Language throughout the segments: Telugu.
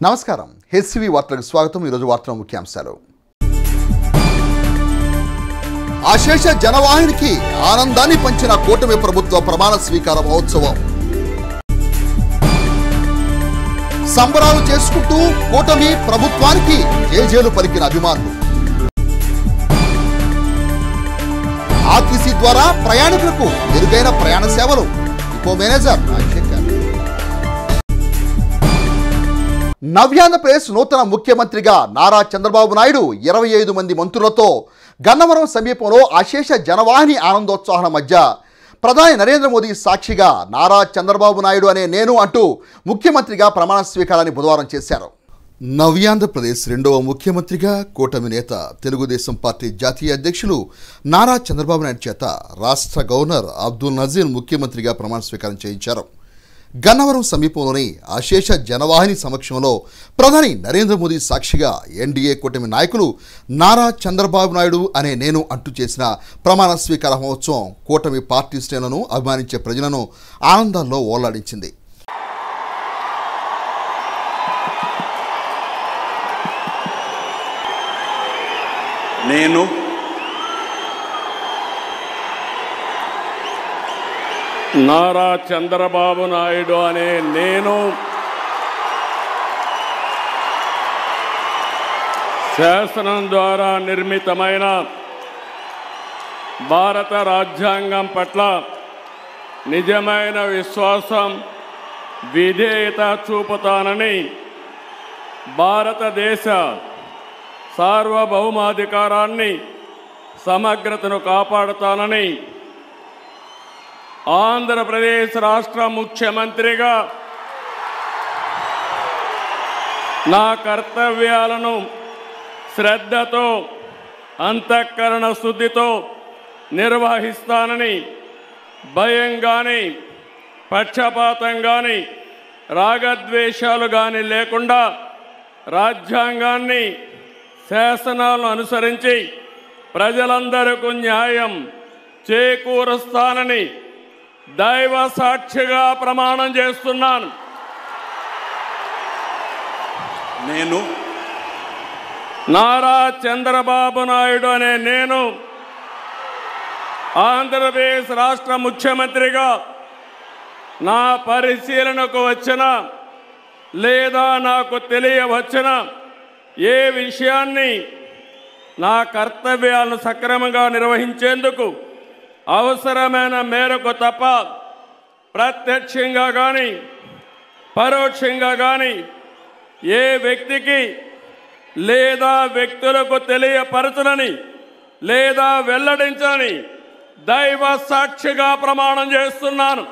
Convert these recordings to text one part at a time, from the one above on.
నమస్కారం హెచ్సివి వార్తలకు స్వాగతం. ఈరోజు వార్తల ముఖ్యాంశాలు. అశేష జనవాహినికి ఆనందాన్ని పంచిన కూటమి ప్రభుత్వ ప్రమాణ స్వీకార మహోత్సవం. సంబరాలు చేసుకుంటూ కూటమి ప్రభుత్వానికి జేజేలు పలికిన అభిమానులు. ఆర్టీసీ ద్వారా ప్రయాణికులకు మెరుగైన ప్రయాణ సేవలు. ఇంకో మేనేజర్ రాజశేఖర్. నవ్యాంధ్రప్రదేశ్ నూతన ముఖ్యమంత్రిగా నారా చంద్రబాబు నాయుడు 25 మంది మంత్రులతో గన్నవరం సమీపంలో అశేష జనవాహిని ఆనందోత్సాహాల మధ్య ప్రధాని నరేంద్ర మోదీ సాక్షిగా నారా చంద్రబాబు నాయుడు అనే నేను అంటూ ముఖ్యమంత్రిగా ప్రమాణ స్వీకారాన్ని బుధవారం చేశారు. నవ్యాంధ్రప్రదేశ్ రెండవ ముఖ్యమంత్రిగా కూటమి నేత తెలుగుదేశం పార్టీ జాతీయ అధ్యక్షులు నారా చంద్రబాబు నాయుడు చేత రాష్ట్ర గవర్నర్ అబ్దుల్ నజీర్ ముఖ్యమంత్రిగా ప్రమాణ స్వీకారం చేయించారు. గన్నవరం సమీపంలోని అశేష జనవాహిని సమక్షంలో ప్రధాని నరేంద్ర మోదీ సాక్షిగా ఎన్డీఏ కూటమి నాయకులు నారా చంద్రబాబు నాయుడు అనే నేను అంటూ చేసిన ప్రమాణ స్వీకార మహోత్సవం కూటమి పార్టీ శ్రేణులను అభిమానించే ప్రజలను ఆనందాల్లో ఓలాడించింది. నేను నారా చంద్రబాబు నాయుడు అనే నేను శాసనం ద్వారా నిర్మితమైన భారత రాజ్యాంగం పట్ల నిజమైన విశ్వాసం, విధేయత చూపుతానని, భారతదేశ సార్వభౌమాధికారాన్ని, సమగ్రతను కాపాడుతానని, ఆంధ్రప్రదేశ్ రాష్ట్ర ముఖ్యమంత్రిగా నా కర్తవ్యాలను శ్రద్ధతో, అంతఃకరణ శుద్ధితో నిర్వహిస్తానని, భయం కానీ, పక్షపాతం కానీ, రాగద్వేషాలు కానీ లేకుండా రాజ్యాంగాన్ని, శాసనాలను అనుసరించి ప్రజలందరికీ న్యాయం చేకూరుస్తానని దైవ సాక్షిగా ప్రమాణం చేస్తున్నాను. నేను నారా చంద్రబాబు నాయుడు అనే నేను ఆంధ్రప్రదేశ్ రాష్ట్ర ముఖ్యమంత్రిగా నా పరిశీలనకు వచ్చిన లేదా నాకు తెలియవచ్చిన ఏ విషయాన్ని నా కర్తవ్యాలను సక్రమంగా నిర్వహించేందుకు అవసరమైన మేరకు తప్ప ప్రత్యక్షంగా కానీ పరోక్షంగా కానీ ఏ వ్యక్తికి లేదా వ్యక్తులకు తెలియపరచనని లేదా వెల్లడించని దైవ సాక్షిగా ప్రమాణం చేస్తున్నాను.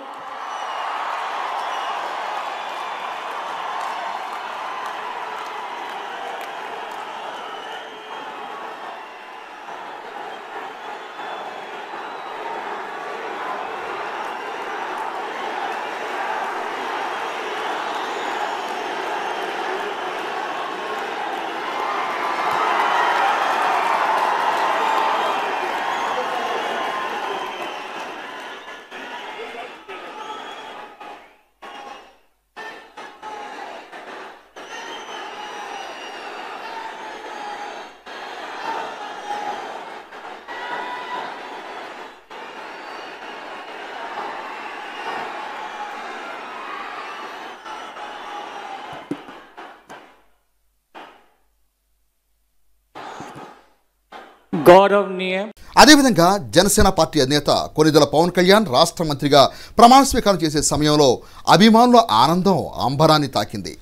అదేవిధంగా జనసేన పార్టీ అధినేత కొనిదెల పవన్ కళ్యాణ్ రాష్ట్ర మంత్రిగా ప్రమాణ స్వీకారం చేసే సమయంలో అభిమానుల ఆనందం అంబరాన్ని తాకింది.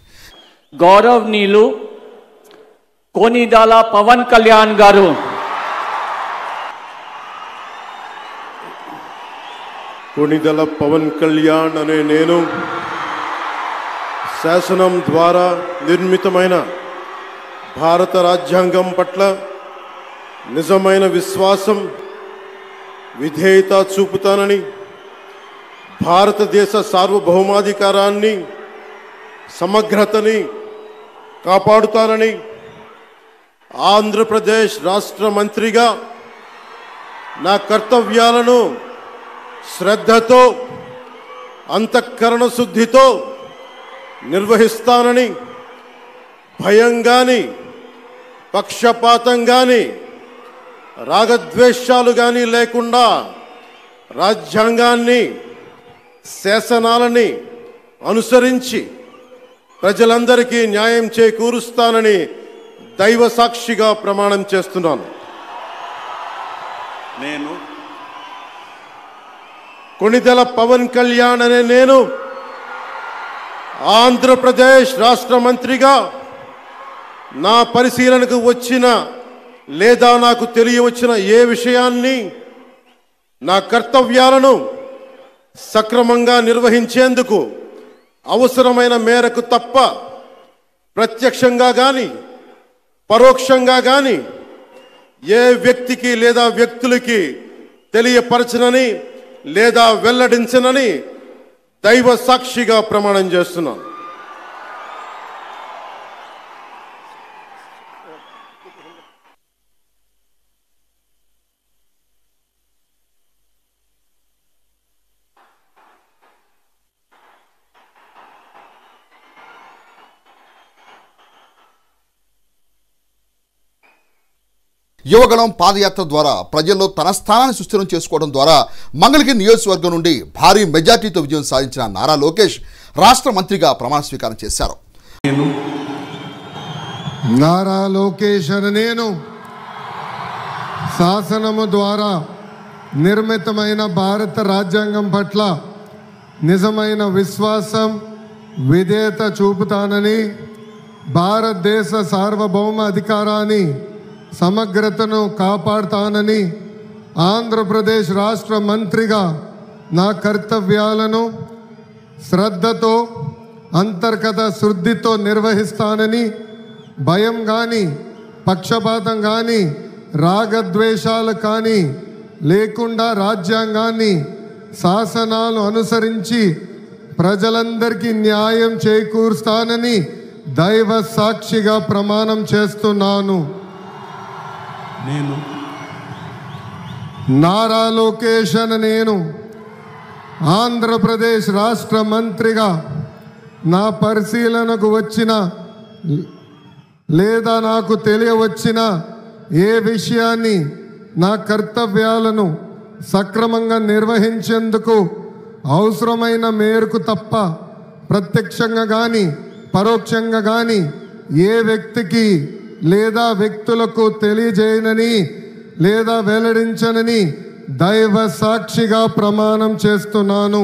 గౌరవనీయులు కొనిదెల పవన్ కళ్యాణ్ గారు కొనిదెల పవన్ కళ్యాణ్ అనే నేను శాసనం ద్వారా నిర్మితమైన భారత రాజ్యాంగం పట్ల నిజమైన విశ్వాసం, విధేయత చూపుతానని, భారతదేశ సార్వభౌమాధికారాన్ని, సమగ్రతని కాపాడుతానని, ఆంధ్రప్రదేశ్ రాష్ట్ర మంత్రిగా నా కర్తవ్యాలను శ్రద్ధతో అంతఃకరణ శుద్ధితో నిర్వహిస్తానని భయం కానీ, పక్షపాతం కానీ, రాగద్వేషాలు కానీ లేకుండా రాజ్యాంగాన్ని, శాసనాలని అనుసరించి ప్రజలందరికీ న్యాయం చేకూరుస్తానని దైవ సాక్షిగా ప్రమాణం చేస్తున్నాను. నేను కొణిదెల పవన్ కళ్యాణ్ అనే నేను ఆంధ్రప్రదేశ్ రాష్ట్ర మంత్రిగా నా పరిశీలనకు వచ్చిన లేదా నాకు తెలియవచ్చిన ఏ విషయాన్ని, నా కర్తవ్యాలను సక్రమంగా నిర్వహించేందుకు అవసరమైన మేరకు తప్ప ప్రత్యక్షంగా కానీ పరోక్షంగా కానీ ఏ వ్యక్తికి లేదా వ్యక్తులకి తెలియపరచనని లేదా వెల్లడించనని దైవ సాక్షిగా ప్రమాణం చేస్తున్నాను. యువగళం పాదయాత్ర ద్వారా ప్రజల్లో తన స్థానాన్ని సుస్థిరం చేసుకోవడం ద్వారా మంగళగిరి నియోజకవర్గం నుండి భారీ మెజార్టీతో విజయం సాధించిన నారా లోకేష్ రాష్ట్ర మంత్రిగా ప్రమాణ స్వీకారం చేశారు. నారా లోకేష్ అనే నేను శాసనము ద్వారా నిర్మితమైన భారత రాజ్యాంగం పట్ల నిజమైన విశ్వాసం, విధేయత చూపుతానని, భారతదేశ సార్వభౌమ అధికారాన్ని, సమగ్రతను కాపాడుతానని, ఆంధ్రప్రదేశ్ రాష్ట్ర మంత్రిగా నా కర్తవ్యాలను శ్రద్ధతో, అంతర్గత శుద్ధితో నిర్వహిస్తానని, భయం కానీ, పక్షపాతం కానీ, రాగద్వేషాలు కానీ లేకుండా రాజ్యాంగాన్ని, శాసనాలు అనుసరించి ప్రజలందరికీ న్యాయం చేకూరుస్తానని దైవ సాక్షిగా ప్రమాణం చేస్తున్నాను. నేను నారా లోకేష్ అనే నేను ఆంధ్రప్రదేశ్ రాష్ట్ర మంత్రిగా నా పరిశీలనకు వచ్చిన లేదా నాకు తెలియవచ్చిన ఏ విషయాన్ని, నా కర్తవ్యాలను సక్రమంగా నిర్వహించేందుకు అవసరమైన మేరకు తప్ప ప్రత్యక్షంగా కానీ పరోక్షంగా కానీ ఏ వ్యక్తికి లేదా వ్యక్తులకు తెలియజేయనని లేదా వెల్లడించనని దైవ సాక్షిగా ప్రమాణం చేస్తున్నాను.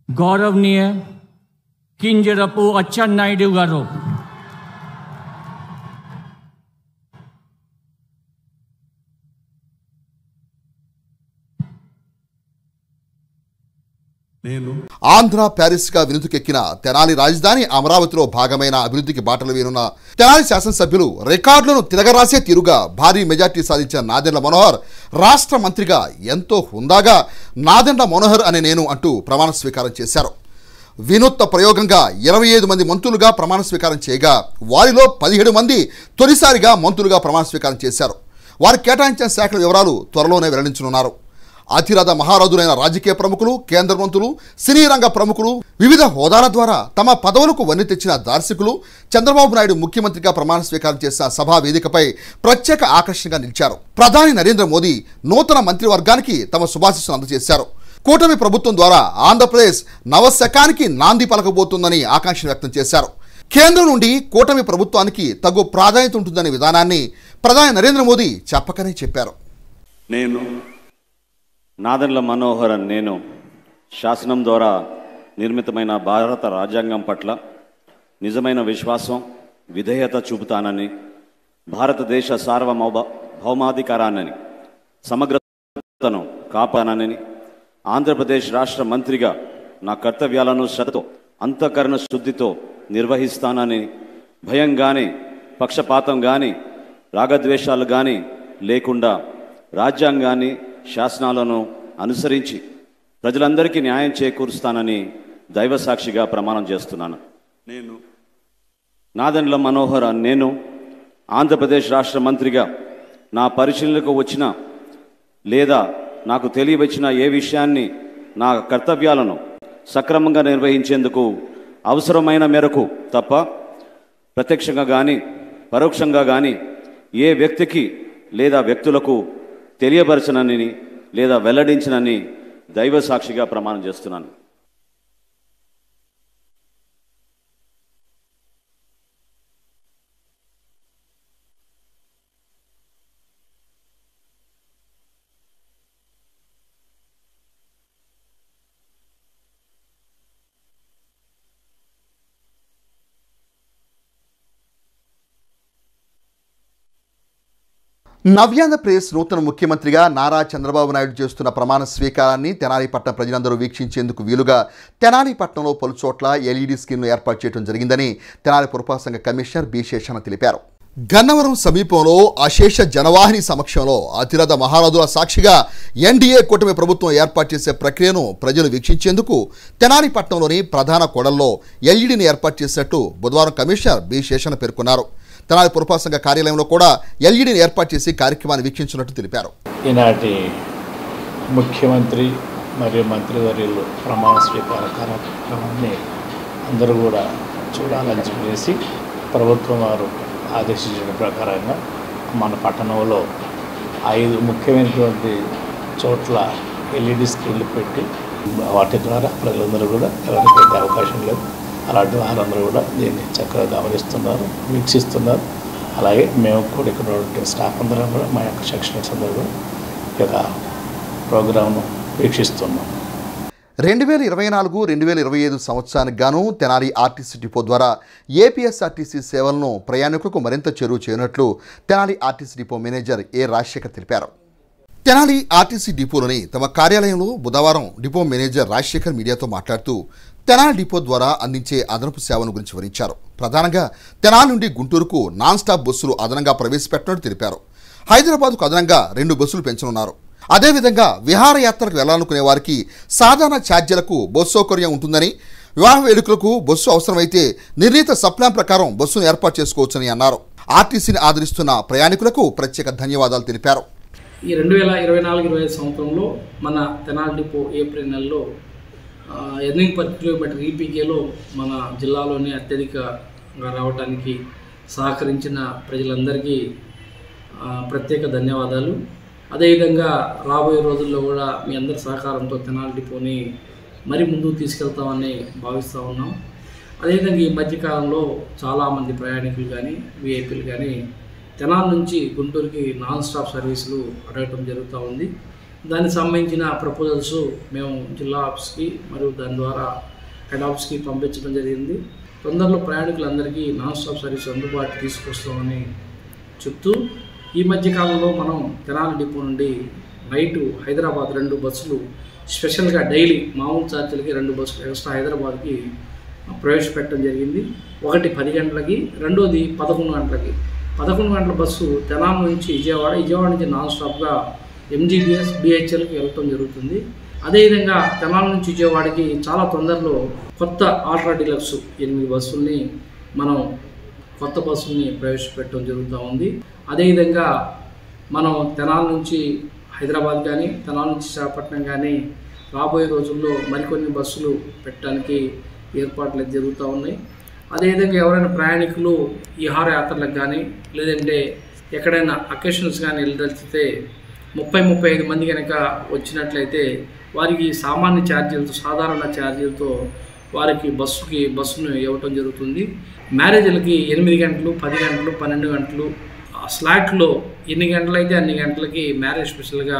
गौरवनीय किंजरपु अच्చెన్నాయుడు గారు, ఆంధ్ర ప్యారిస్గా వినుతుకెక్కిన తెనాలి రాజధాని అమరావతిలో భాగమైన అభివృద్ధికి బాటలు వేనున్న తెనాలి శాసనసభ్యులు రికార్డులను తిరగరాసే తీరుగా భారీ మెజార్టీ సాధించిన నాదెండ్ల మనోహర్ రాష్ట్ర మంత్రిగా ఎంతో హుందాగా నాదెండ్ల మనోహర్ అనే నేను అంటూ ప్రమాణ స్వీకారం చేశారు. వినూత్న ప్రయోగంగా 25 మంది మంత్రులుగా ప్రమాణ స్వీకారం చేయగా వారిలో 17 మంది తొలిసారిగా మంత్రులుగా ప్రమాణ స్వీకారం చేశారు. వారు కేటాయించిన శాఖల వివరాలు త్వరలోనే వెల్లడించనున్నారు. అతిరథ మహారథులైన రాజకీయ ప్రముఖులు, కేంద్ర మంత్రులు, సినీ రంగ ప్రముఖులు వివిధ హోదాల ద్వారా తమ పదవులకు వన్నె తెచ్చిన దార్శకులు చంద్రబాబు నాయుడు ముఖ్యమంత్రిగా ప్రమాణ స్వీకారం చేసిన సభా వేదికపై ప్రత్యేక ఆకర్షణగా నిలిచారు. ప్రధాని నరేంద్ర మోదీ నూతన మంత్రివర్గానికి తమ శుభాశీస్సులు అందజేశారు. కూటమి ప్రభుత్వం ద్వారా ఆంధ్రప్రదేశ్ నవశకానికి నాంది పలకబోతుందని ఆకాంక్ష వ్యక్తం చేశారు. కేంద్రం నుండి కూటమి ప్రభుత్వానికి తగు ప్రాధాన్యత ఉంటుందనే విధానాన్ని ప్రధాని నరేంద్ర మోదీ చెప్పకనే చెప్పారు. నేను నాదెండ్ల మనోహర్ నేను శాసనం ద్వారా నిర్మితమైన భారత రాజ్యాంగం పట్ల నిజమైన విశ్వాసం, విధేయత చూపుతానని భారతదేశ భౌమాధికారాన్ని సమగ్రతను కాపాడానని ఆంధ్రప్రదేశ్ రాష్ట్ర మంత్రిగా నా కర్తవ్యాలను శ్రద్ధతో అంతఃకరణ శుద్ధితో నిర్వహిస్తానని భయం కానీ పక్షపాతం కానీ రాగద్వేషాలు కానీ లేకుండా రాజ్యాంగాన్ని శాసనాలను అనుసరించి ప్రజలందరికీ న్యాయం చేకూరుస్తానని దైవ సాక్షిగా ప్రమాణం చేస్తున్నాను. నేను నాదెండ్ల మనోహర్ నేను ఆంధ్రప్రదేశ్ రాష్ట్ర మంత్రిగా నా పరిశీలనకు వచ్చిన లేదా నాకు తెలియవచ్చిన ఏ విషయాన్ని నా కర్తవ్యాలను సక్రమంగా నిర్వహించేందుకు అవసరమైన మేరకు తప్ప ప్రత్యక్షంగా కానీ పరోక్షంగా కానీ ఏ వ్యక్తికి లేదా వ్యక్తులకు తెలియపరచనని లేదా వెల్లడించనని దైవ సాక్షిగా ప్రమాణం చేస్తున్నాను. నవ్యాంధ్రప్రదేశ్ నూతన ముఖ్యమంత్రిగా నారా చంద్రబాబు నాయుడు చేస్తున్న ప్రమాణ స్వీకారాన్ని తెనాలి పట్టణ ప్రజలందరూ వీక్షించేందుకు వీలుగా తెనాలి పట్టణంలో పలుచోట్ల ఎల్ఈడి స్క్రీన్లు ఏర్పాటు చేయడం జరిగిందని తెనాలి పురపాలక సంఘ కమిషనర్ బి శేషన్న తెలిపారు. గన్నవరం సమీపంలో అశేష జనవాహిని సమక్షంలో అతిరథ మహారథుల సాక్షిగా ఎన్డీఏ కూటమి ప్రభుత్వం ఏర్పాటు చేసే ప్రక్రియను ప్రజలు వీక్షించేందుకు తెనాలి పట్టణంలోని ప్రధాన కూడల్లో ఎల్ఈడిని ఏర్పాటు చేసినట్టు బుధవారం కమిషనర్ బి శేషన్న పేర్కొన్నారు. తెనాలి పురపాలక సంఘ కార్యాలయంలో కూడా ఎల్ఈడిని ఏర్పాటు చేసి కార్యక్రమాన్ని వీక్షించినట్టు తెలిపారు. ఈనాటి ముఖ్యమంత్రి మరియు మంత్రివర్యులు ప్రమాణ స్వీకార కార్యక్రమాన్ని అందరూ కూడా చూడాలని చెప్పేసి ప్రభుత్వం వారు ఆదేశించిన ప్రకారంగా మన పట్టణంలో 5 ముఖ్యమైనటువంటి చోట్ల ఎల్ఈడి స్క్రీన్లు పెట్టి వాటి ద్వారా ప్రజలందరూ కూడా ఎవరికైతే అవకాశం లేదు అలాంటి వారందరూ కూడా దీన్ని చక్కగా గమనిస్తున్నారు, వీక్షిస్తున్నారు. అలాగే మేము కూడా ఇక్కడ ఉన్నటువంటి స్టాఫ్ అందరం కూడా మా యొక్క సెక్షనర్స్ అందరూ కూడా ఈ యొక్క ప్రోగ్రామ్ను వీక్షిస్తున్నాం. 2024-2025 సంవత్సరానికి గాను తెనాలి ఆర్టీసీ డిపో ద్వారా ఏపీఎస్ఆర్టీసీ సేవలను ప్రయాణికులకు మరింత చేరువ చేయనున్నట్లు తెనాలి ఆర్టీసీ డిపో మేనేజర్ ఏ రాజశేఖర్ తెలిపారు. తెనాలి ఆర్టీసీ డిపోలోని తమ కార్యాలయంలో బుధవారం డిపో మేనేజర్ రాజశేఖర్ మీడియాతో మాట్లాడుతూ తెనాలి డిపో ద్వారా అందించే అదనపు సేవను గురించి వివరించారు. ప్రధానంగా తెనాలి నుండి గుంటూరుకు నాన్ స్టాప్ బస్సులు అదనంగా ప్రవేశపెట్టినట్టు తెలిపారు. హైదరాబాద్కు అదనంగా 2 బస్సులు పెంచనున్నారు. అదేవిధంగా విహారయాత్రకు వెళ్లాలనుకునే వారికి సాధారణ ఛార్జీలకు బస్సు సౌకర్యం ఉంటుందని, వివాహ వేడుకలకు బస్సు అవసరమైతే నిర్ణీత సప్లాన్ ప్రకారం బస్సును ఏర్పాటు చేసుకోవచ్చని అన్నారు. ఆర్టీసీని ఆదరిస్తున్న ప్రయాణికులకు ప్రత్యేక ధన్యవాదాలు తెలిపారు. ఈ 2024-25 సంవత్సరంలో మన తెనాలి డిపో ఏప్రిల్ నెలలో ఎర్నింగ్ పర్ కిలోమీటర్ ఈపీకేలో మన జిల్లాలోనే అత్యధికంగా రావడానికి సహకరించిన ప్రజలందరికీ ప్రత్యేక ధన్యవాదాలు. అదేవిధంగా రాబోయే రోజుల్లో కూడా మీ అందరి సహకారంతో తెనాలి డిపోని మరి ముందుకు తీసుకెళ్తామని భావిస్తూ ఉన్నాం. అదేవిధంగా ఈ మధ్యకాలంలో చాలామంది ప్రయాణికులు కానీ విఐపీలు కానీ తెనాలి నుంచి గుంటూరుకి నాన్ స్టాప్ సర్వీసులు అడగటం జరుగుతూ ఉంది. దానికి సంబంధించిన ప్రపోజల్స్ మేము జిల్లా ఆఫీస్కి మరియు దాని ద్వారా హెడ్ ఆఫీస్కి పంపించడం జరిగింది. తొందరలో ప్రయాణికులందరికీ నాన్ స్టాప్ సర్వీస్ అందుబాటు తీసుకొస్తామని చెప్తూ ఈ మధ్యకాలంలో మనం తెనాలి డిపో నుండి నైటు హైదరాబాద్ 2 బస్సులు స్పెషల్గా డైలీ మామూలు ఛార్జీలకి 2 బస్సులు ఎక్స్ట్రా హైదరాబాద్కి ప్రవేశపెట్టడం జరిగింది. ఒకటి 10 గంటలకి, రెండోది 11 గంటలకి. 11 గంటల బస్సు తెనాలి నుంచి విజయవాడ నుంచి నాన్ స్టాప్గా ఎంజీబీఎస్ బిహెచ్ఎల్కి వెళ్ళటం జరుగుతుంది. అదేవిధంగా తెనాలి నుంచి విజయవాడకి చాలా తొందరలో కొత్త అల్ట్రా డీలక్స్ 8 బస్సుల్ని మనం కొత్త బస్సుల్ని ప్రవేశపెట్టడం జరుగుతూ ఉంది. అదేవిధంగా మనం తెనాలి నుంచి హైదరాబాద్ కానీ తెనాలి నుంచి విశాఖపట్నం కానీ రాబోయే రోజుల్లో మరికొన్ని బస్సులు పెట్టడానికి ఏర్పాట్లు జరుగుతూ ఉన్నాయి. అదేవిధంగా ఎవరైనా ప్రయాణికులు విహారయాత్రలకు కానీ లేదంటే ఎక్కడైనా అకేషన్స్ కానీ వెళ్ళదలిచితే 30-35 మంది కనుక వచ్చినట్లయితే వారికి సామాన్య ఛార్జీలతో సాధారణ ఛార్జీలతో వారికి బస్సును ఇవ్వటం జరుగుతుంది. మ్యారేజ్లకి 8 గంటలు, 10 గంటలు, 12 గంటలు స్లాట్లో ఎన్ని గంటలైతే అన్ని గంటలకి మ్యారేజ్ స్పెషల్గా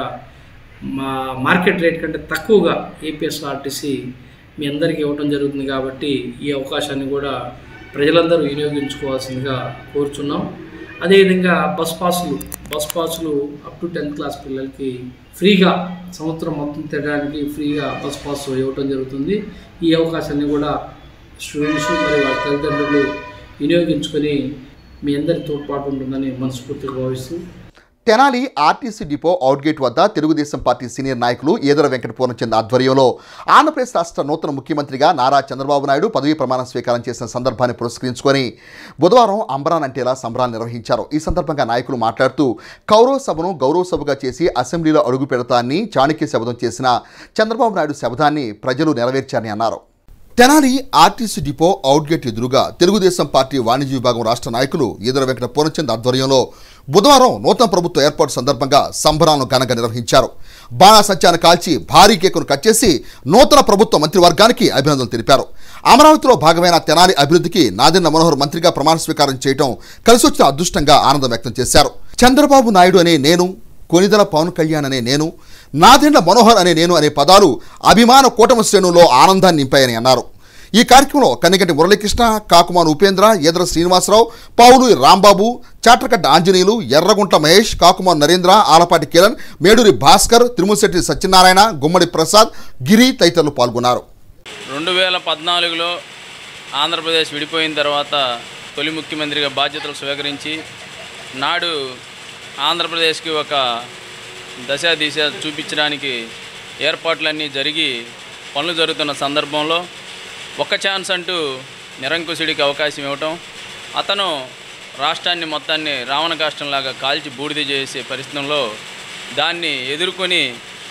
మార్కెట్ రేట్ కంటే తక్కువగా ఏపీఎస్ఆర్టీసీ మీ అందరికీ ఇవ్వటం జరుగుతుంది. కాబట్టి ఈ అవకాశాన్ని కూడా ప్రజలందరూ వినియోగించుకోవాల్సిందిగా కోరుచున్నాం. అదేవిధంగా బస్ పాసులు అప్ టు 10th క్లాస్ పిల్లలకి ఫ్రీగా సంవత్సరం మొత్తం తిరగడానికి ఫ్రీగా బస్ పాస్ ఇవ్వటం జరుగుతుంది. ఈ అవకాశాన్ని కూడా స్టూడెంట్స్ మరియు వారి తల్లిదండ్రులు వినియోగించుకొని మీ అందరి తోడ్పాటు ఉంటుందని మనస్ఫూర్తిగా భావిస్తూ తెనాలి ఆర్టీసీ డిపో అవుట్గేట్ వద్ద తెలుగుదేశం పార్టీ సీనియర్ నాయకులు ఈదర వెంకట పూర్ణచంద్ ఆధ్వర్యంలో ఆంధ్రప్రదేశ్ రాష్ట్ర నూతన ముఖ్యమంత్రిగా నారా చంద్రబాబు నాయుడు పదవీ ప్రమాణ స్వీకారం చేసిన సందర్భాన్ని పురస్కరించుకొని బుధవారం అంబరానంటేలా సంబరాలు నిర్వహించారు. ఈ సందర్భంగా నాయకులు మాట్లాడుతూ కౌరవ సభను గౌరవ సభగా చేసి అసెంబ్లీలో అడుగు పెడతాన్ని చాణక్య శపథం చేసిన చంద్రబాబు నాయుడు శపథాన్ని ప్రజలు నెరవేర్చారని అన్నారు. తెనాలి ఆర్టీసీ డిపో అవుట్గేట్ ఎదురుగా తెలుగుదేశం పార్టీ వాణిజ్య విభాగం రాష్ట్ర నాయకులు ఈదర వెంకట పూర్ణచంద్ ఆధ్వర్యంలో బుధవారం నూతన ప్రభుత్వ ఏర్పాటు సందర్భంగా సంబరాలను ఘనంగా నిర్వహించారు. బాణాసంచాను కాల్చి భారీ కేకును కట్ చేసి నూతన ప్రభుత్వ మంత్రివర్గానికి అభినందనలు తెలిపారు. అమరావతిలో భాగమైన తెనాలి అభివృద్ధికి నాదెండ్ల మనోహర్ మంత్రిగా ప్రమాణ స్వీకారం చేయడం కలిసొచ్చిన అదృష్టంగా ఆనందం వ్యక్తం చేశారు. చంద్రబాబు నాయుడు అనే నేను, కొనిదల పవన్ కళ్యాణ్ అనే నేను, నాదెండ్ల మనోహర్ అనే నేను అనే పదాలు అభిమాన కూటమి శ్రేణుల్లో ఆనందాన్ని నింపాయని అన్నారు. ఈ కార్యక్రమంలో కన్నిగంటి మురళీకృష్ణ, కాకుమాను ఉపేంద్ర, ఈదర శ్రీనివాసరావు, పావులు రాంబాబు, చాట్రకడ్డ ఆంజనేయులు, ఎర్రగుంట్ల మహేష్, కాకుమాను నరేంద్ర, ఆలపాటి కిరణ్, మేడూరి భాస్కర్, తిరుమలశెట్టి సత్యనారాయణ, గుమ్మడి ప్రసాద్, గిరి తదితరులు పాల్గొన్నారు. 2014లో ఆంధ్రప్రదేశ్ విడిపోయిన తర్వాత తొలి ముఖ్యమంత్రిగా బాధ్యతలు స్వీకరించి నాడు ఆంధ్రప్రదేశ్కి ఒక దిశ చూపించడానికి ఏర్పాట్లన్నీ జరిగి పనులు జరుగుతున్న సందర్భంలో ఒక్క ఛాన్స్ అంటూ నిరంకుశుడికి అవకాశం ఇవ్వటం, అతను రాష్ట్రాన్ని మొత్తాన్ని రావణ కాష్టంలాగా కాల్చి బూడిద చేసే పరిస్థితుల్లో దాన్ని ఎదుర్కొని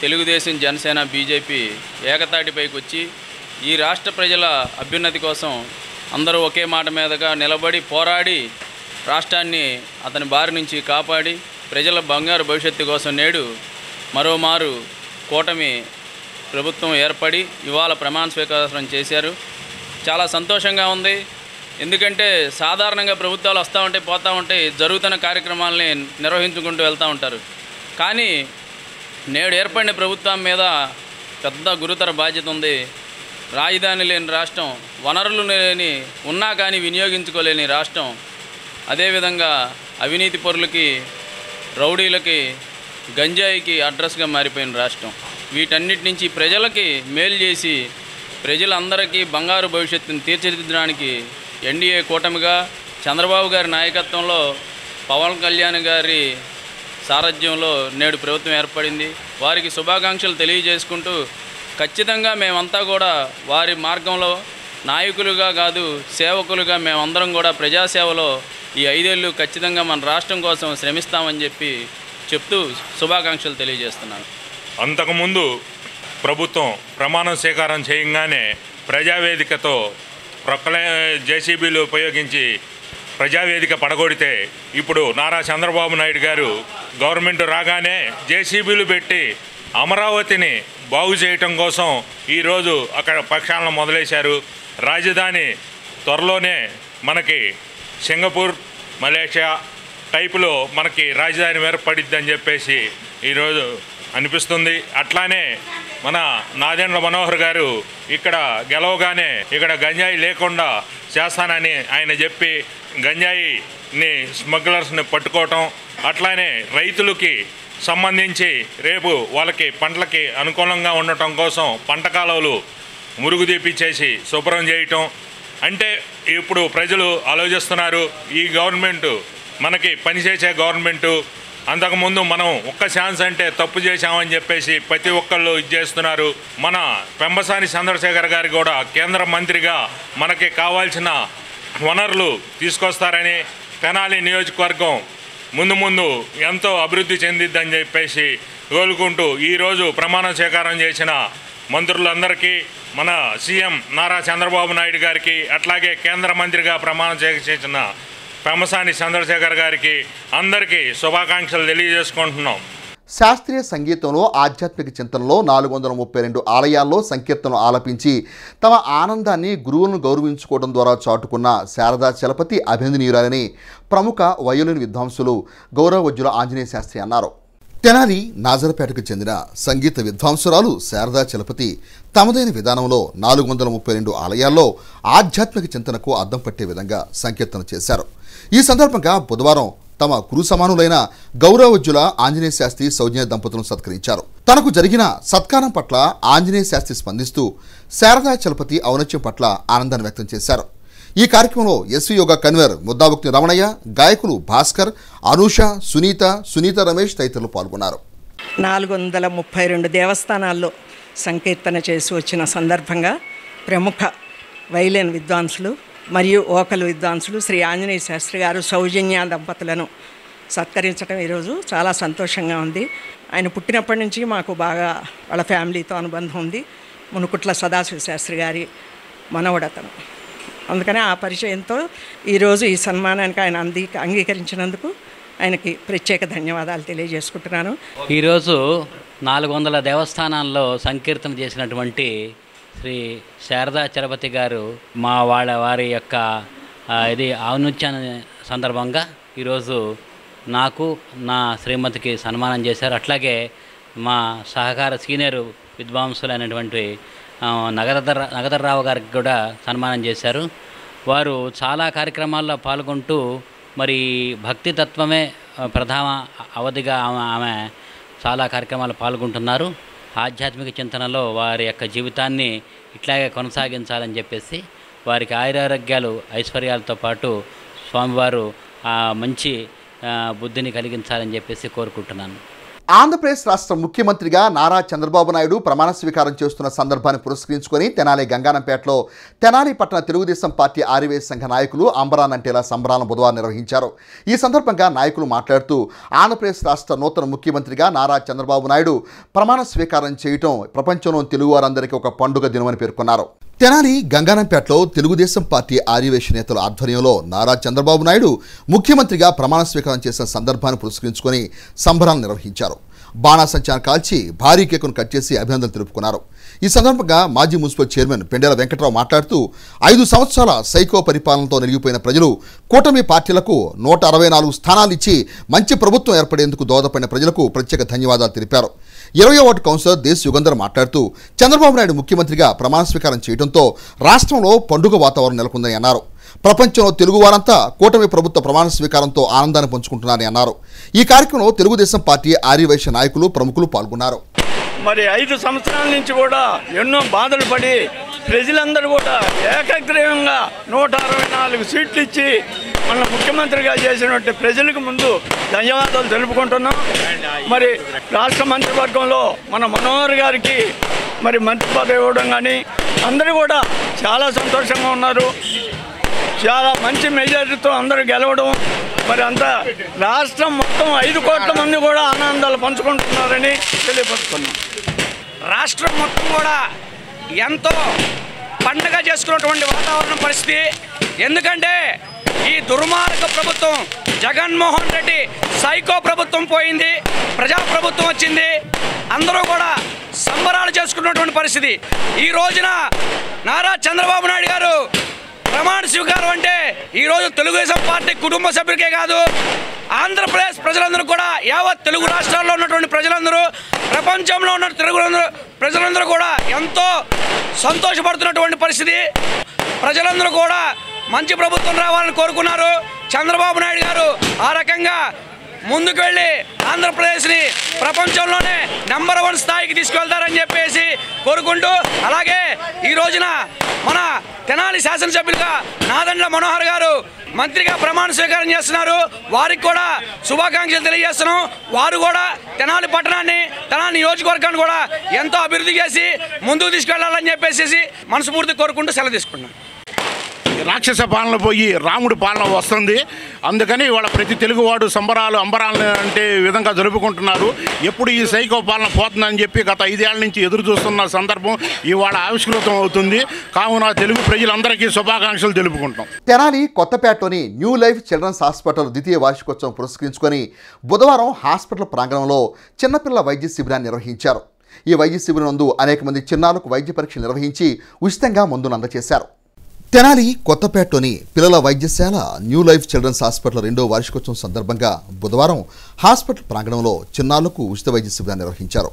తెలుగుదేశం, జనసేన, బీజేపీ ఏకతాటిపైకి వచ్చి ఈ రాష్ట్ర ప్రజల అభ్యున్నతి కోసం అందరూ ఒకే మాట మీదగా నిలబడి పోరాడి రాష్ట్రాన్ని అతని బారి నుంచి కాపాడి ప్రజల బంగారు భవిష్యత్తు కోసం నేడు మరోమారు కూటమి ప్రభుత్వం ఏర్పడి ఇవాళ ప్రమాణ స్వీకారం చేశారు. చాలా సంతోషంగా ఉంది. ఎందుకంటే సాధారణంగా ప్రభుత్వాలు వస్తూ ఉంటాయి, పోతూ ఉంటాయి, జరుగుతున్న కార్యక్రమాలని నిర్వహించుకుంటూ వెళ్తూ ఉంటారు. కానీ నేడు ఏర్పడిన ప్రభుత్వం మీద పెద్ద గురుతర బాధ్యత ఉంది. రాజధాని లేని రాష్ట్రం, వనరులు లేని ఉన్నా కానీ వినియోగించుకోలేని రాష్ట్రం, అదేవిధంగా అవినీతి పరులకి, రౌడీలకి, గంజాయికి అడ్రస్గా మారిపోయిన రాష్ట్రం. వీటన్నిటి నుంచి ప్రజలకి మేలు చేసి ప్రజలందరికీ బంగారు భవిష్యత్తును తీర్చిదిద్దడానికి ఎన్డీఏ కూటమిగా చంద్రబాబు గారి నాయకత్వంలో పవన్ కళ్యాణ్ గారి సారథ్యంలో నేడు ప్రభుత్వం ఏర్పడింది. వారికి శుభాకాంక్షలు తెలియజేసుకుంటూ ఖచ్చితంగా మేమంతా కూడా వారి మార్గంలో నాయకులుగా కాదు సేవకులుగా మేమందరం కూడా ప్రజాసేవలో ఈ 5 ఏళ్ళు ఖచ్చితంగా మన రాష్ట్రం కోసం శ్రమిస్తామని చెప్తూ శుభాకాంక్షలు తెలియజేస్తున్నాను. అంతకుముందు ప్రభుత్వం ప్రమాణ స్వీకారం చేయగానే ప్రజావేదికతో జేసీబీలు ఉపయోగించి ప్రజావేదిక పడగొడితే ఇప్పుడు నారా చంద్రబాబు నాయుడు గారు గవర్నమెంట్ రాగానే జేసీబీలు పెట్టి అమరావతిని బాగు చేయటం కోసం ఈరోజు అక్కడ ప్రక్షాళన మొదలేశారు. రాజధాని త్వరలోనే మనకి సింగపూర్, మలేషియా టైపులో మనకి రాజధాని ఏర్పడిద్దని చెప్పేసి ఈరోజు అనిపిస్తుంది. అట్లానే మన నాదెండ్ల మనోహర్ గారు ఇక్కడ గెలవగానే ఇక్కడ గంజాయి లేకుండా చేస్తానని ఆయన చెప్పి గంజాయిని స్మగ్లర్స్ని పట్టుకోవటం, అట్లానే రైతులకి సంబంధించి రేపు వాళ్ళకి పంటలకి అనుకూలంగా ఉండటం కోసం పంట కాలువలు మురుగు తీపిచ్చేసి శుభ్రం చేయటం. అంటే ఇప్పుడు ప్రజలు ఆలోచిస్తున్నారు, ఈ గవర్నమెంటు మనకి పనిచేసే గవర్నమెంటు. అంతకుముందు మనం ఒక్క ఛాన్స్ అంటే తప్పు చేశామని చెప్పేసి ప్రతి ఒక్కళ్ళు చేస్తున్నారు. మన పెంబసాని చంద్రశేఖర్ గారు కూడా కేంద్ర మంత్రిగా మనకి కావాల్సిన వనరులు తీసుకొస్తారని, తెనాలి నియోజకవర్గం ముందు ఎంతో అభివృద్ధి చెందిద్దని చెప్పేసి కోలుకుంటూ ఈరోజు ప్రమాణ స్వీకారం చేసిన మంత్రులందరికీ, మన సీఎం నారా చంద్రబాబు నాయుడు గారికి, అట్లాగే కేంద్ర మంత్రిగా ప్రమాణం చేసిన పెంబసాని చంద్రశేఖర్ గారికి అందరికీ శుభాకాంక్షలు తెలియజేసుకుంటున్నాం. శాస్త్రీయ సంగీతంలో ఆధ్యాత్మిక చింతనలో 432 ఆలయాల్లో సంకీర్తనలు ఆలపించి తమ ఆనందాన్ని గురువులను గౌరవించుకోవడం ద్వారా చాటుకున్న శారదా చలపతి అభినందనీయురాలని ప్రముఖ వయోలిన్ విద్వాంసులు గౌరవజ్జుల ఆంజనేయ శాస్త్రి అన్నారు. తెనాలి నాజరపేటకు చెందిన సంగీత విద్వాంసురాలు శారదా చలపతి తమదైన విధానంలో 432 ఆలయాల్లో ఆధ్యాత్మిక చింతనకు అద్దం పట్టే విధంగా సంకీర్తన చేశారు. ఈ సందర్భంగా బుధవారం తమ గురు సమానులైన గౌరవజ్జుల ఆంజనేయ శాస్త్రి సౌజన్య దంపతులను సత్కరించారు. తనకు జరిగిన సత్కారం పట్ల ఆంజనేయ శాస్త్రి స్పందిస్తూ శారదా చలపతి ఔన్నత్యం పట్ల ఆనందాన్ని వ్యక్తం చేశారు. ఈ కార్యక్రమంలో ఎస్వి యోగా కన్వీనర్ ముద్దాభుక్తి రమణయ్య, గాయకులు భాస్కర్, అనూష, సునీత రమేష్ తదితరులు పాల్గొన్నారు. 432 దేవస్థానాల్లో సంకీర్తన చేసి వచ్చిన సందర్భంగా ప్రముఖ వైలిన్ విద్వాంసులు మరియు ఓకల్ విద్వాంసులు శ్రీ ఆంజనేయ శాస్త్రి గారు సౌజన్య దంపతులను సత్కరించడం ఈరోజు చాలా సంతోషంగా ఉంది. ఆయన పుట్టినప్పటి నుంచి మాకు బాగా వాళ్ళ ఫ్యామిలీతో అనుబంధం ఉంది. మునుకుట్ల సదాశివ శాస్త్రి గారి మనవడతను. అందుకని ఆ పరిచయంతో ఈరోజు ఈ సన్మానానికి ఆయన అంగీకరించినందుకు ఆయనకి ప్రత్యేక ధన్యవాదాలు తెలియజేసుకుంటున్నాను. ఈరోజు 400 దేవస్థానాల్లో సంకీర్తన చేసినటువంటి శ్రీ శారదా చలపతి గారు వారి యొక్క ఇది ఔన్నత్యాన్ని సందర్భంగా ఈరోజు నాకు నా శ్రీమతికి సన్మానం చేశారు. అట్లాగే మా సహకార సీనియర్ విద్వాంసులైనటువంటి నగదర్రావు గారికి కూడా సన్మానం చేశారు. వారు చాలా కార్యక్రమాల్లో పాల్గొంటూ మరి భక్తి తత్వమే ప్రధాన అవధిగా ఆమె చాలా కార్యక్రమాలు పాల్గొంటున్నారు. ఆధ్యాత్మిక చింతనలో వారి యొక్క జీవితాన్ని ఇట్లాగే కొనసాగించాలని చెప్పేసి వారికి ఆయురారోగ్యాలు ఐశ్వర్యాలతో పాటు స్వామివారు మంచి బుద్ధిని కలిగించాలని చెప్పేసి కోరుకుంటున్నాను. ఆంధ్రప్రదేశ్ రాష్ట్ర ముఖ్యమంత్రిగా నారా చంద్రబాబు నాయుడు ప్రమాణ స్వీకారం చేస్తున్న సందర్భాన్ని పురస్కరించుకొని తెనాలి గంగానంపేటలో తెనాలి పట్టణ తెలుగుదేశం పార్టీ ఆర్యవేశ సంఘ నాయకులు అంబరానంటేలా సంబరాలను బుధవారం నిర్వహించారు. ఈ సందర్భంగా నాయకులు మాట్లాడుతూ ఆంధ్రప్రదేశ్ రాష్ట్ర నూతన ముఖ్యమంత్రిగా నారా చంద్రబాబు నాయుడు ప్రమాణ స్వీకారం చేయటం ప్రపంచంలోని తెలుగువారందరికీ ఒక పండుగ దినమని పేర్కొన్నారు. తెనాలి గంగానంపేటలో తెలుగుదేశం పార్టీ ఆర్యవేశ నేతల ఆధ్వర్యంలో నారా చంద్రబాబు నాయుడు ముఖ్యమంత్రిగా ప్రమాణ స్వీకారం చేసిన సందర్భాన్ని పురస్కరించుకొని సంబరాలు నిర్వహించారు. బాణాసంచాను కాల్చి భారీ కేకును కట్ చేసి అభినందనలు తెలుపుకున్నారు. ఈ సందర్భంగా మాజీ మున్సిపల్ చైర్మన్ పెండెల వెంకట్రావు మాట్లాడుతూ 5 సంవత్సరాల సైకో పరిపాలనతో నిలిగిపోయిన ప్రజలు కూటమి పార్టీలకు 164 స్థానాలు ఇచ్చి మంచి ప్రభుత్వం ఏర్పడేందుకు దోహదపడిన ప్రజలకు ప్రత్యేక ధన్యవాదాలు తెలిపారు. 20వ వార్డు కౌన్సిలర్ దేశ్ యుగంధర్ మాట్లాడుతూ చంద్రబాబు నాయుడు ముఖ్యమంత్రిగా ప్రమాణ స్వీకారం చేయడంతో రాష్ట్రంలో పండుగ వాతావరణం నెలకొందని అన్నారు. ప్రపంచంలో తెలుగువారంతా కూటమి ప్రభుత్వ ప్రమాణ స్వీకారంతో ఆనందాన్ని పంచుకుంటున్నారని అన్నారు. ఈ కార్యక్రమంలో తెలుగుదేశం పార్టీ ఆర్యవైశ్య నాయకులు ప్రముఖులు పాల్గొన్నారు. మరి 5 సంవత్సరాల నుంచి కూడా ఎన్నో బాధలు పడి ప్రజలందరూ కూడా ఏకగ్రీవంగా 164 సీట్లు ఇచ్చి మన ముఖ్యమంత్రిగా చేసినటువంటి ప్రజలకు ముందు ధన్యవాదాలు తెలుపుకుంటున్నాం. మరి రాష్ట్ర మంత్రివర్గంలో మన మనోహర్ గారికి మరి మంత్రి పదవి ఇవ్వడం కానీ అందరూ కూడా చాలా సంతోషంగా ఉన్నారు. చాలా మంచి మెజారిటీతో అందరూ గెలవడం మరి అంతా రాష్ట్రం మొత్తం 5 కోట్ల మంది కూడా ఆనందాలు పంచుకుంటున్నారని తెలియపరుస్తున్నాం. రాష్ట్రం మొత్తం కూడా ఎంతో పండగ చేసుకున్నటువంటి వాతావరణం పరిస్థితి. ఎందుకంటే ఈ దుర్మార్గ ప్రభుత్వం జగన్మోహన్ రెడ్డి సైకో ప్రభుత్వం పోయింది, ప్రజాప్రభుత్వం వచ్చింది. అందరూ కూడా సంబరాలు చేసుకున్నటువంటి పరిస్థితి. ఈ రోజున నారా చంద్రబాబు నాయుడు గారు ప్రమాణ స్వీకారం అంటే ఈరోజు తెలుగుదేశం పార్టీ కుటుంబ సభ్యులకే కాదు, ఆంధ్రప్రదేశ్ ప్రజలందరూ కూడా యావత్ తెలుగు రాష్ట్రాల్లో ఉన్నటువంటి ప్రజలందరూ, ప్రపంచంలో ఉన్న తెలుగు ప్రజలందరూ కూడా ఎంతో సంతోషపడుతున్నటువంటి పరిస్థితి. ప్రజలందరూ కూడా మంచి ప్రభుత్వం రావాలని కోరుకున్నారు. చంద్రబాబు నాయుడు గారు ఆ రకంగా ముందుకు వెళ్ళి ఆంధ్రప్రదేశ్ని ప్రపంచంలోనే నంబర్ 1 స్థాయికి తీసుకెళ్తారని చెప్పేసి కోరుకుంటూ, అలాగే ఈ రోజున మన తెనాలి శాసనసభ్యులుగా నాదెండ్ల మనోహర్ గారు మంత్రిగా ప్రమాణ స్వీకారం చేస్తున్నారు. వారికి కూడా శుభాకాంక్షలు తెలియజేస్తున్నాం. వారు కూడా తెనాలి పట్టణాన్ని, తెనాలి నియోజకవర్గాన్ని కూడా ఎంతో అభివృద్ధి చేసి ముందుకు తీసుకెళ్లాలని చెప్పేసి మనస్ఫూర్తి కోరుకుంటూ సెలవు తీసుకుంటున్నాం. రాక్షస పాలన పోయి రాముడి పాలన వస్తుంది. అందుకని ఇవాళ ప్రతి తెలుగువాడు సంబరాలు అంబరాలు అంటే విధంగా జరుపుకుంటున్నారు. ఎప్పుడు ఈ సైకో పాలన పోతుందని చెప్పి గత 5 ఏళ్ల నుంచి ఎదురు చూస్తున్న సందర్భం ఇవాళ ఆవిష్కృతం అవుతుంది. కావున తెలుగు ప్రజలందరికీ శుభాకాంక్షలు తెలుపుకుంటాం. తెనాలి కొత్తపేటలోని న్యూ లైఫ్ చిల్డ్రన్స్ హాస్పిటల్ 2వ వార్షికోత్సవం పురస్కరించుకొని బుధవారం హాస్పిటల్ ప్రాంగణంలో చిన్నపిల్లల వైద్య శిబిరాన్ని నిర్వహించారు. ఈ వైద్య శిబిరం నందు అనేక మంది చిన్నారులకు వైద్య పరీక్షలు నిర్వహించి ఉచితంగా మందులు అందజేశారు. తెనాలి కొత్తపేటలోని పిల్లల వైద్యశాల న్యూ లైఫ్ చిల్డ్రన్స్ హాస్పిటల్ 2వ వార్షికోత్సవం సందర్భంగా బుధవారం హాస్పిటల్ ప్రాంగణంలో చిన్నారులకు ఉచిత వైద్య శిబిరాన్ని నిర్వహించారు.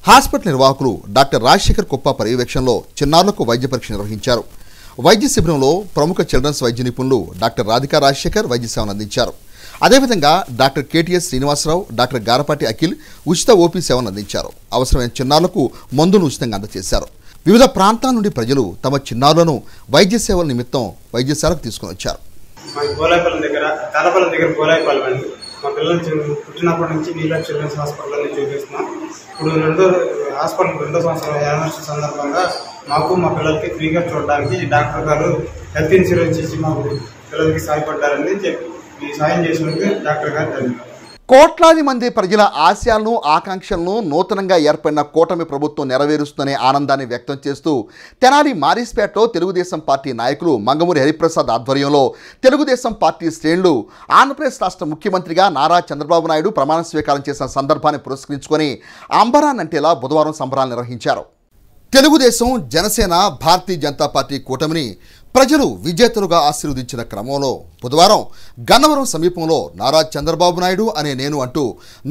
హాస్పిటల్ నిర్వాహకులు డాక్టర్ రాజశేఖర్ కుప్ప పర్యవేక్షణలో చిన్నారులకు వైద్య పరీక్ష నిర్వహించారు. వైద్య శిబిరంలో ప్రముఖ చిల్డ్రన్స్ వైద్య నిపుణులు డాక్టర్ రాధికా రాజశేఖర్ వైద్య సేవలు అందించారు. అదేవిధంగా doctor KTS Srinivasarao, doctor Garapati Akhil ఉచిత ఓపీ సేవలను అందించారు. అవసరమైన చిన్నారులకు మందును ఉచితంగా అందజేశారు. వివిధ ప్రాంతాల నుండి ప్రజలు తమ చిన్నారులను వైద్య సేవల నిమిత్తం వైద్యశాలకు తీసుకుని వచ్చారు. గోలాయపాలెం దగ్గర గోలాయపాలెం అండి. మా పిల్లలు పుట్టినప్పటి నుంచి నీలా చిల్డ్రన్స్ హాస్పిటల్లో చూపిస్తున్నాం. ఇప్పుడు రెండో సంవత్సరం యానివర్సరీ సందర్భంగా మాకు మా పిల్లలకి ఫ్రీగా చూడడానికి డాక్టర్ గారు హెల్త్ ఇన్సూరెన్స్ ఇచ్చి మాకు పిల్లలకి సహాయపడ్డారని చెప్పి ఈ సాయం చేసినందుకు డాక్టర్ గారు ధన్యవాదాలు. కోట్లాది మంది ప్రజల ఆశయాలను ఆకాంక్షలను నూతనంగా ఏర్పడిన కూటమి ప్రభుత్వం నెరవేరుస్తుందనే ఆనందాన్ని వ్యక్తం చేస్తూ తెనాలి మారిస్పేటలో తెలుగుదేశం పార్టీ నాయకులు మంగమూరి హరిప్రసాద్ ఆధ్వర్యంలో తెలుగుదేశం పార్టీ శ్రేణులు ఆంధ్రప్రదేశ్ రాష్ట్ర ముఖ్యమంత్రిగా నారా చంద్రబాబు నాయుడు ప్రమాణ స్వీకారం చేసిన సందర్భాన్ని పురస్కరించుకొని అంబరాన్నంటేలా బుధవారం సంబరాలు నిర్వహించారు. తెలుగుదేశం, జనసేన, భారతీయ జనతా పార్టీ కూటమిని ప్రజలు విజేతలుగా ఆశీర్వదించిన క్రమంలో బుధవారం గన్నవరం సమీపంలో నారా చంద్రబాబు నాయుడు అనే నేను అంటూ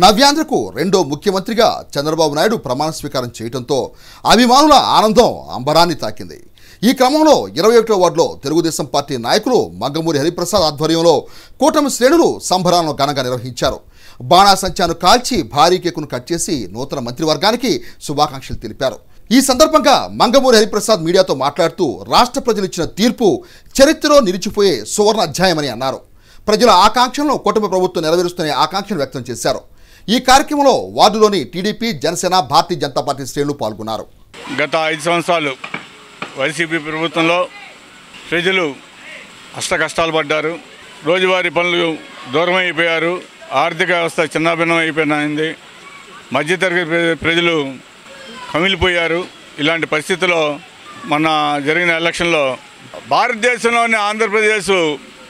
నవ్యాంధ్రకు రెండో ముఖ్యమంత్రిగా చంద్రబాబు నాయుడు ప్రమాణ స్వీకారం చేయడంతో అభిమానుల ఆనందం అంబరాన్ని తాకింది. ఈ క్రమంలో 21వ వార్డులో తెలుగుదేశం పార్టీ నాయకులు మంగమూరి హరిప్రసాద్ ఆధ్వర్యంలో కూటమి శ్రేణులు సంబరాలను ఘనంగా నిర్వహించారు. బాణాసంచాను కాల్చి భారీ కేకును కట్ చేసి నూతన మంత్రివర్గానికి శుభాకాంక్షలు తెలిపారు. ఈ సందర్భంగా మంగమూరి హరిప్రసాద్ మీడియాతో మాట్లాడుతూ రాష్ట్ర ప్రజలు ఇచ్చిన తీర్పు చరిత్రలో నిలిచిపోయే సువర్ణ అధ్యాయమని అన్నారు. ప్రజల ఆకాంక్షలను కూటమి ప్రభుత్వం నెరవేరుస్తున్న ఆకాంక్షను వ్యక్తం చేశారు. ఈ కార్యక్రమంలో వార్డులోని టీడీపీ, జనసేన, భారతీయ జనతా పార్టీ శ్రేణులు పాల్గొన్నారు. గత 5 సంవత్సరాలు వైసీపీ ప్రభుత్వంలో ప్రజలు కష్టాలు పడ్డారు. రోజువారీ పనులు దూరం అయిపోయారు. ఆర్థిక వ్యవస్థ చిన్నాభిన్నం అయిపోయింది. మధ్యతరగతి ప్రజలు కమిలిపోయారు. ఇలాంటి పరిస్థితుల్లో మొన్న జరిగిన ఎలక్షన్లో భారతదేశంలోని ఆంధ్రప్రదేశ్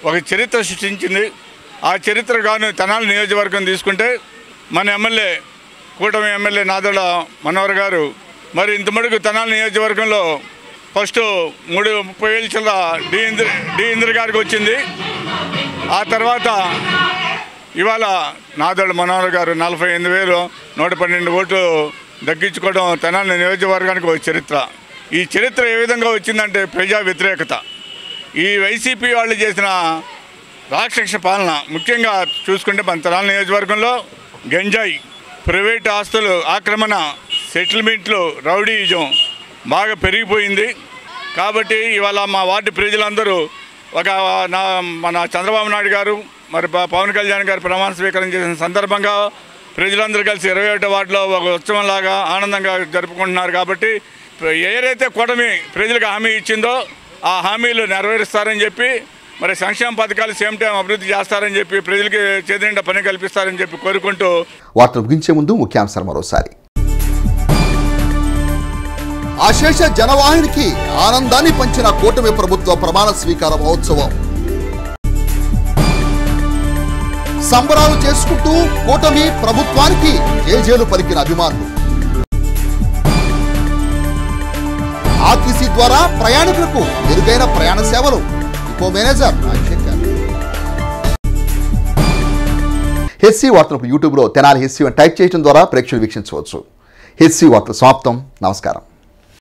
ఒక చరిత్ర సృష్టించింది. ఆ చరిత్ర గాను తెనాలి నియోజకవర్గం తీసుకుంటే మన ఎమ్మెల్యే, కూటమి ఎమ్మెల్యే నాదెళ్ల మనోహర్ గారు మరి ఇంత మటుకు తెనాలి నియోజకవర్గంలో ఫస్ట్ 30,000 చిల్ల డి ఇంద్ర గారికి వచ్చింది. ఆ తర్వాత ఇవాళ నాదెళ్ల మనోహర్ గారు 48,112 ఓట్లు దక్కించుకోవడం తెనాలి నియోజకవర్గానికి ఒక చరిత్ర. ఈ చరిత్ర ఏ విధంగా వచ్చిందంటే ప్రజా వ్యతిరేకత. ఈ వైసీపీ వాళ్ళు చేసిన రాక్షస పాలన ముఖ్యంగా చూసుకుంటే మన తెనాలి నియోజకవర్గంలో గంజాయి, ప్రైవేట్ ఆస్తులు ఆక్రమణ, సెటిల్మెంట్లు, రౌడీయిజం బాగా పెరిగిపోయింది. కాబట్టి ఇవాళ మా వార్డు ప్రజలందరూ మన చంద్రబాబు నాయుడు గారు మరి పవన్ కళ్యాణ్ గారు ప్రమాణ స్వీకారం చేసిన సందర్భంగా ప్రజలందరూ కలిసి 21వ వార్డులో ఒక ఉత్సవంలాగా ఆనందంగా జరుపుకుంటున్నారు. కాబట్టి ఏదైతే కూటమి ప్రజలకు హామీ ఇచ్చిందో ఆ హామీలు నెరవేరుస్తారని చెప్పి, మరి సంక్షేమ పథకాలు సేమ్ టైం అభివృద్ధి చేస్తారని చెప్పి, ప్రజలకి చేతినిండా పని కల్పిస్తారని చెప్పి కోరుకుంటూ వార్తలు ముగించే ముందు ముఖ్యాంశాలు మరోసారి. అశేష జనవాహినికి ఆనందాన్ని పంచిన కూటమి ప్రభుత్వ ప్రమాణ స్వీకార మహోత్సవం. సంబరాలు చేసుకుంటూ కూటమి ప్రభుత్వానికి జేజేలు పలికిన అభిమానులు. ఆర్టీసీ ద్వారా ప్రయాణికులకు మెరుగైన ప్రయాణ సేవలు. ఇంకో మేనేజర్ రాజశేఖర్. హెచ్సి వార్తలకు యూట్యూబ్లో తెనాలి హెచ్సి అని టైప్ చేయడం ద్వారా ప్రేక్షకులు వీక్షించవచ్చు. హెచ్సి వార్తలు సమాప్తం. నమస్కారం.